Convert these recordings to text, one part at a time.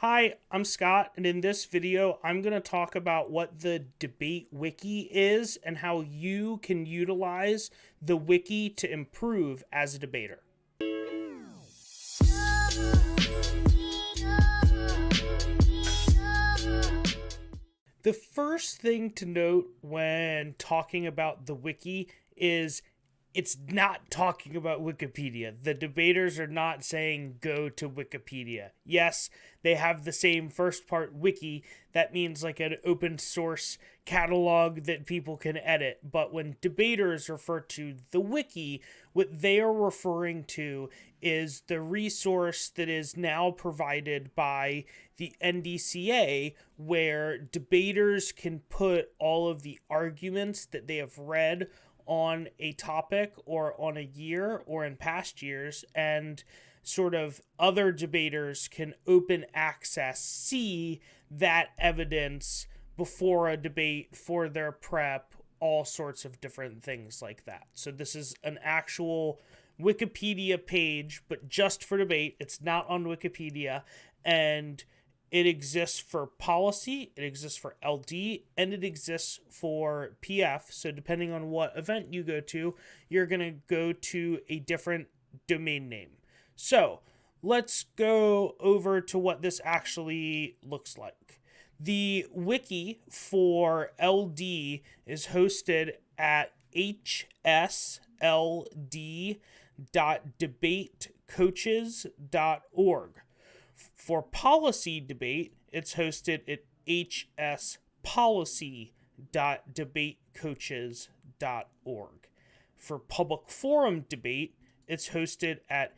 Hi, I'm Scott, and in this video, I'm going to talk about what the debate wiki is and how you can utilize the wiki to improve as a debater. The first thing to note when talking about the wiki is it's not talking about Wikipedia. The debaters are not saying go to Wikipedia. Yes, they have the same first part wiki. That means like an open source catalog that people can edit. But when debaters refer to the wiki, what they are referring to is the resource that is now provided by the NDCA, where debaters can put all of the arguments that they have read on a topic or on a year or in past years, and sort of other debaters can open access, see that evidence before a debate for their prep, all sorts of different things like that. So this is an actual Wikipedia page, but just for debate. It's not on Wikipedia, and it exists for policy, it exists for LD, and it exists for PF. So depending on what event you go to, you're going to go to a different domain name. So let's go over to what this actually looks like. The wiki for LD is hosted at hsld.debatecoaches.org. For policy debate, it's hosted at hspolicy.debatecoaches.org. For public forum debate, it's hosted at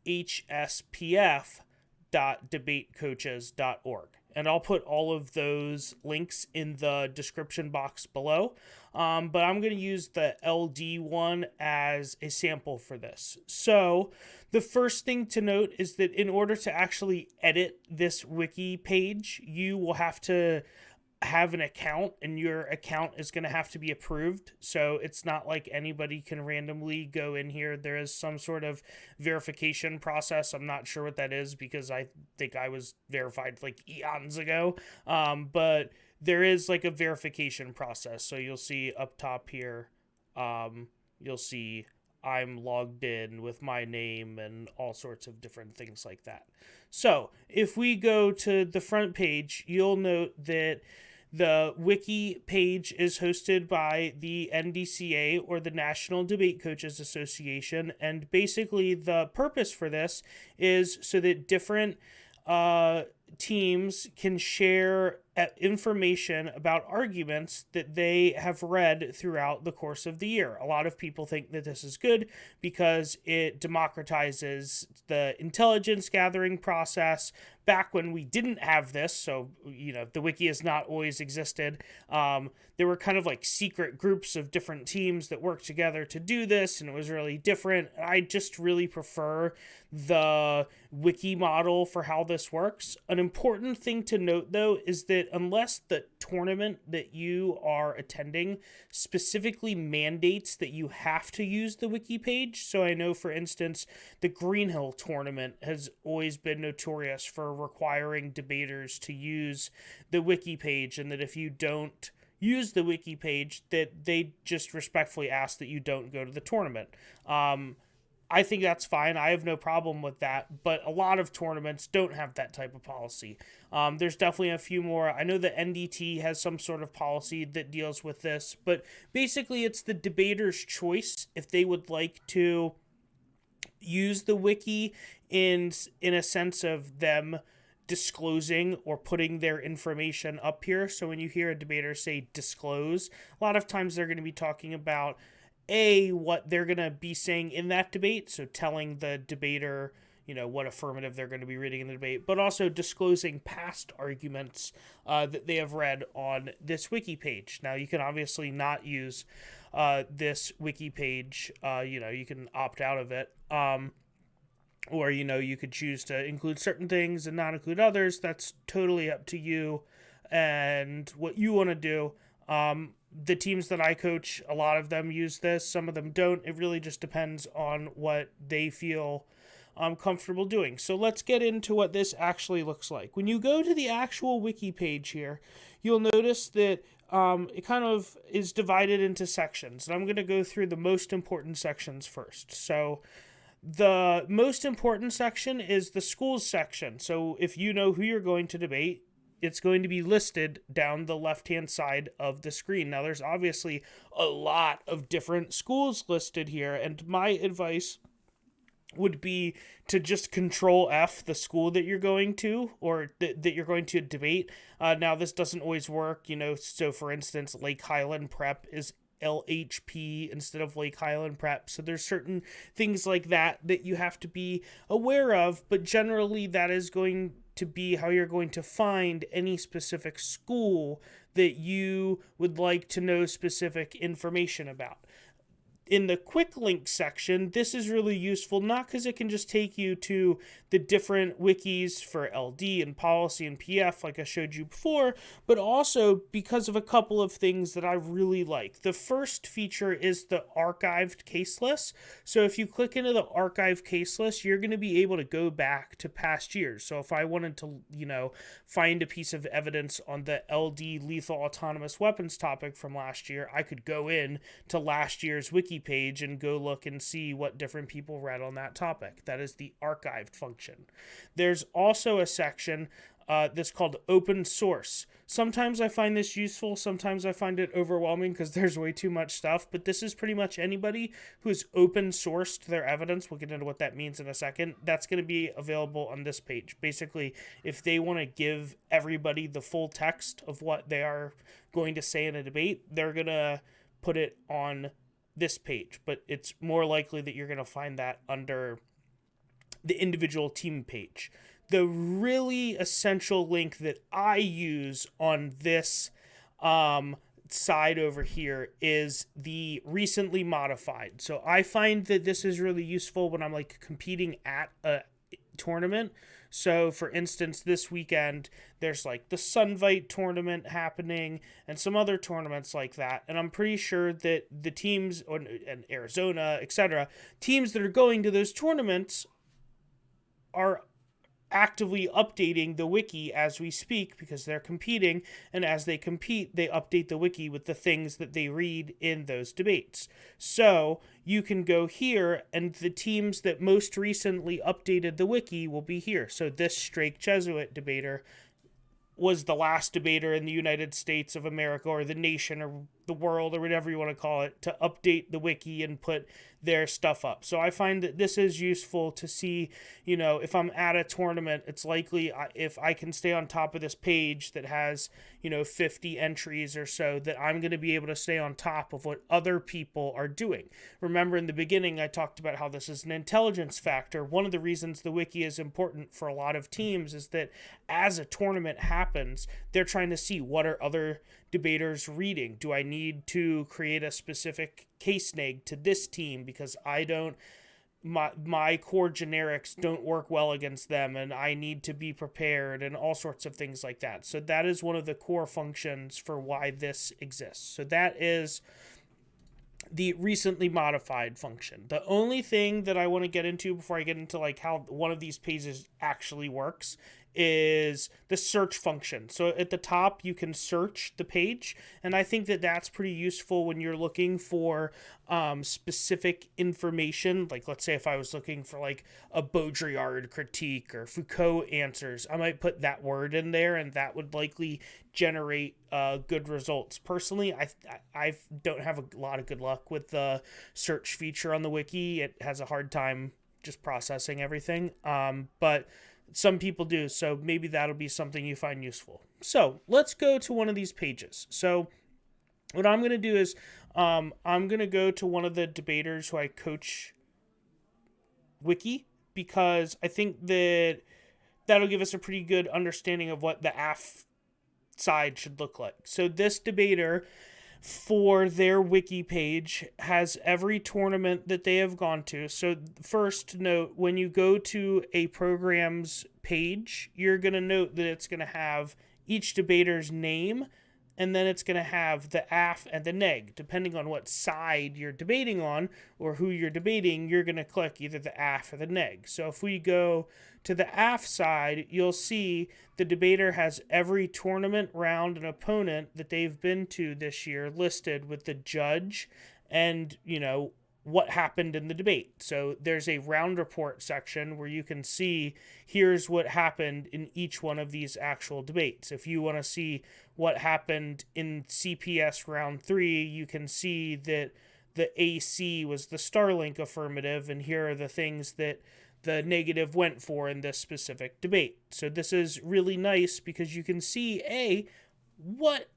hspf.debatecoaches.org. And I'll put all of those links in the description box below. But I'm going to use the LD one as a sample for this. So the first thing to note is that in order to actually edit this wiki page, you will have to have an account, and your account is going to have to be approved. So it's not like anybody can randomly go in here. There is some sort of verification process. I'm not sure what that is because I think I was verified like eons ago. But there is like a verification process. So you'll see up top here, you'll see I'm logged in with my name and all sorts of different things like that. So if we go to the front page, you'll note that the wiki page is hosted by the NDCA, or the National Debate Coaches Association, and basically the purpose for this is so that different teams can share information about arguments that they have read throughout the course of the year. A lot of people think that this is good because it democratizes the intelligence gathering process. Back when we didn't have this, so, the wiki has not always existed, there were kind of like secret groups of different teams that worked together to do this, and it was really different. I just really prefer the wiki model for how this works. An important thing to note, though, is that unless the tournament that you are attending specifically mandates that you have to use the wiki page, so I know, for instance, the Greenhill tournament has always been notorious for requiring debaters to use the wiki page, and that if you don't use the wiki page, that they just respectfully ask that you don't go to the tournament. I think that's fine. I have no problem with that, but a lot of tournaments don't have that type of policy. There's definitely a few more. I know the NDT has some sort of policy that deals with this, but basically it's the debater's choice if they would like to use the wiki in a sense of them disclosing or putting their information up here. So when you hear a debater say disclose, a lot of times they're going to be talking about what they're going to be saying in that debate, so telling the debater, what affirmative they're going to be reading in the debate, but also disclosing past arguments that they have read on this wiki page. Now, you can obviously not use this wiki page. You can opt out of it. Or, you could choose to include certain things and not include others. That's totally up to you and what you want to do. The teams that I coach, a lot of them use this. Some of them don't. It really just depends on what they feel comfortable doing. So let's get into what this actually looks like. When you go to the actual wiki page here, you'll notice that it kind of is divided into sections. And I'm going to go through the most important sections first. So the most important section is the schools section. So if you know who you're going to debate, it's going to be listed down the left-hand side of the screen. Now, there's obviously a lot of different schools listed here, and my advice would be to just Control F the school that you're going to, or that you're going to debate. Now, this doesn't always work, so for instance, Lake Highland Prep is LHP instead of Lake Highland Prep. So there's certain things like that you have to be aware of, but generally that is going to be how you're going to find any specific school that you would like to know specific information about. In the quick link section, this is really useful, not because it can just take you to the different wikis for LD and policy and PF like I showed you before, but also because of a couple of things that I really like. The first feature is the archived case list. So if you click into the archived case list, you're going to be able to go back to past years. So if I wanted to, find a piece of evidence on the LD lethal autonomous weapons topic from last year, I could go in to last year's Wiki page and go look and see what different people read on that topic. That is the archived function. There's also a section that's called open source. Sometimes I find this useful, sometimes I find it overwhelming because there's way too much stuff, but this is pretty much anybody who's open sourced their evidence. We'll get into what that means in a second. That's going to be available on this page. Basically, if they want to give everybody the full text of what they are going to say in a debate, they're going to put it on this page, but it's more likely that you're going to find that under the individual team page. The really essential link that I use on this side over here is the recently modified. So I find that this is really useful when I'm competing at a tournament. So for instance, this weekend there's the Sunvite tournament happening and some other tournaments like that, and I'm pretty sure that the teams in Arizona, etc., teams that are going to those tournaments are actively updating the wiki as we speak because they're competing, and as they compete, they update the wiki with the things that they read in those debates. So you can go here, and the teams that most recently updated the wiki will be here. So this Strake Jesuit debater was the last debater in the United States of America, or the nation, or the world, or whatever you want to call it, to update the wiki and put their stuff up. So I find that this is useful to see, if I'm at a tournament, it's likely if I can stay on top of this page that has, 50 entries or so, that I'm going to be able to stay on top of what other people are doing. Remember in the beginning, I talked about how this is an intelligence factor. One of the reasons the wiki is important for a lot of teams is that as a tournament happens, they're trying to see what are other debaters reading. Do I need to create a specific case neg to this team because my core generics don't work well against them and I need to be prepared, and all sorts of things like that. So that is one of the core functions for why this exists. So that is the recently modified function. The only thing that I want to get into before I get into how one of these pages actually works is the search function. So at the top you can search the page, and I think that that's pretty useful when you're looking for specific information. Let's say if I was looking for a Baudrillard critique or Foucault answers, I might put that word in there, and that would likely generate good results. Personally, I don't have a lot of good luck with the search feature on the wiki. It has a hard time just processing everything, but some people do, so maybe that'll be something you find useful. So let's go to one of these pages. So what I'm going to do is I'm going to go to one of the debaters who I coach wiki, because I think that that'll give us a pretty good understanding of what the AF side should look like. So this debater, for their wiki page, has every tournament that they have gone to. So first note, when you go to a program's page, you're going to note that it's going to have each debater's name and then it's going to have the af and the neg. Depending on what side you're debating on or who you're debating, you're going to click either the af or the neg. So if we go to the af side, you'll see the debater has every tournament, round, and opponent that they've been to this year listed with the judge and, what happened in the debate. So there's a round report section where you can see here's what happened in each one of these actual debates. If you want to see what happened in CPS round 3, you can see that the AC was the Starlink affirmative, and here are the things that the negative went for in this specific debate. So this is really nice because you can see, what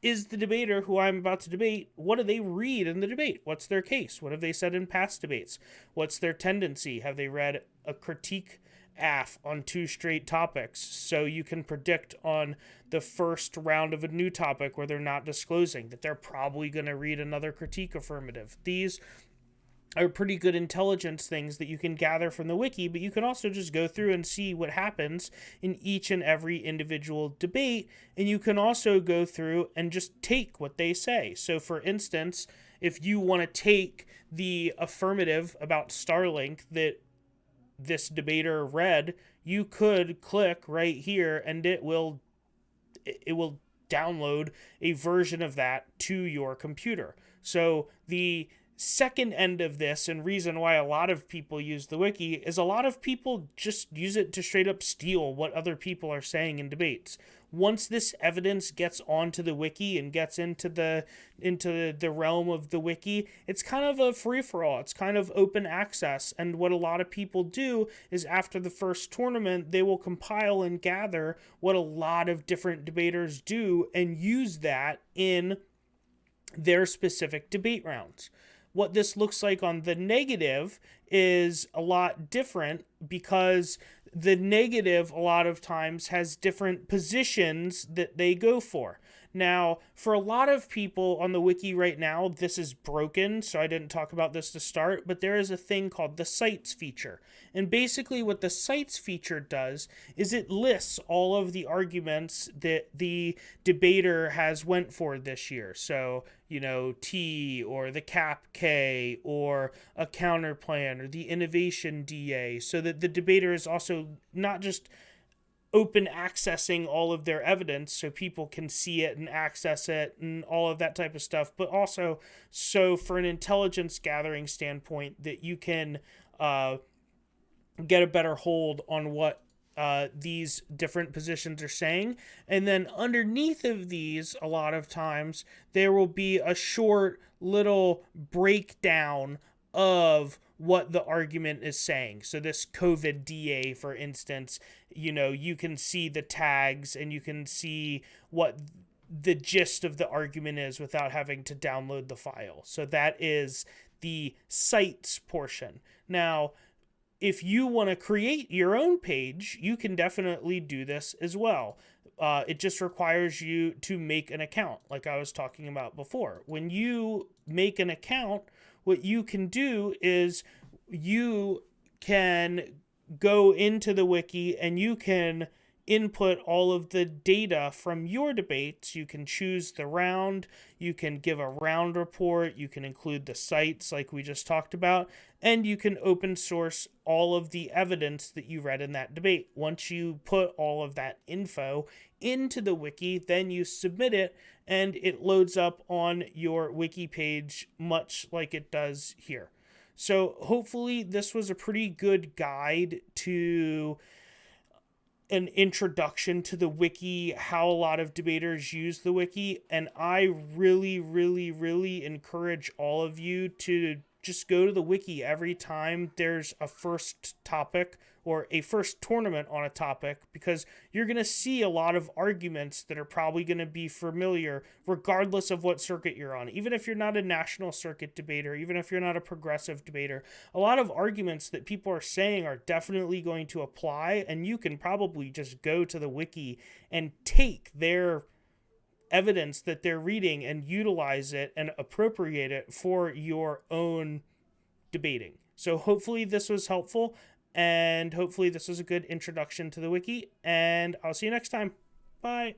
is the debater who I'm about to debate, what do they read in the debate? What's their case? What have they said in past debates? What's their tendency? Have they read a critique af on 2 straight topics? So you can predict on the first round of a new topic where they're not disclosing that they're probably going to read another critique affirmative. These are pretty good intelligence things that you can gather from the wiki, but you can also just go through and see what happens in each and every individual debate, and you can also go through and just take what they say. So for instance, if you want to take the affirmative about Starlink that this debater read, you could click right here and it will download a version of that to your computer. So the second end of this, and reason why a lot of people use the wiki, is a lot of people just use it to straight up steal what other people are saying in debates. Once this evidence gets onto the wiki and gets into the realm of the wiki, it's kind of a free-for-all. It's kind of open access, and what a lot of people do is after the first tournament, they will compile and gather what a lot of different debaters do and use that in their specific debate rounds. What this looks like on the negative is a lot different because the negative a lot of times has different positions that they go for. Now, for a lot of people on the wiki right now, this is broken, so I didn't talk about this to start, but there is a thing called the Cites feature. And basically what the Cites feature does is it lists all of the arguments that the debater has went for this year. So, T or the cap K or a counter plan or the innovation DA, so that the debater is also not just open accessing all of their evidence so people can see it and access it and all of that type of stuff, but also so for an intelligence gathering standpoint that you can get a better hold on what these different positions are saying. And then underneath of these, a lot of times there will be a short little breakdown of what the argument is saying. So this COVID DA, for instance, you can see the tags and you can see what the gist of the argument is without having to download the file. So that is the Cites portion. Now, if you want to create your own page, you can definitely do this as well. It just requires you to make an account, like I was talking about before. When you make an account, what you can do is you can go into the wiki and you can input all of the data from your debates. You can choose the round, you can give a round report, you can include the cites like we just talked about, and you can open source all of the evidence that you read in that debate. Once you put all of that info into the wiki, then you submit it and it loads up on your wiki page much like it does here. So hopefully this was a pretty good guide to an introduction to the wiki, how a lot of debaters use the wiki, and I really, really, really encourage all of you to just go to the wiki every time there's a first topic or a first tournament on a topic, because you're going to see a lot of arguments that are probably going to be familiar regardless of what circuit you're on. Even if you're not a national circuit debater, even if you're not a progressive debater, a lot of arguments that people are saying are definitely going to apply, and you can probably just go to the wiki and take their evidence that they're reading and utilize it and appropriate it for your own debating. So hopefully this was helpful, and hopefully this was a good introduction to the wiki, and I'll see you next time. Bye.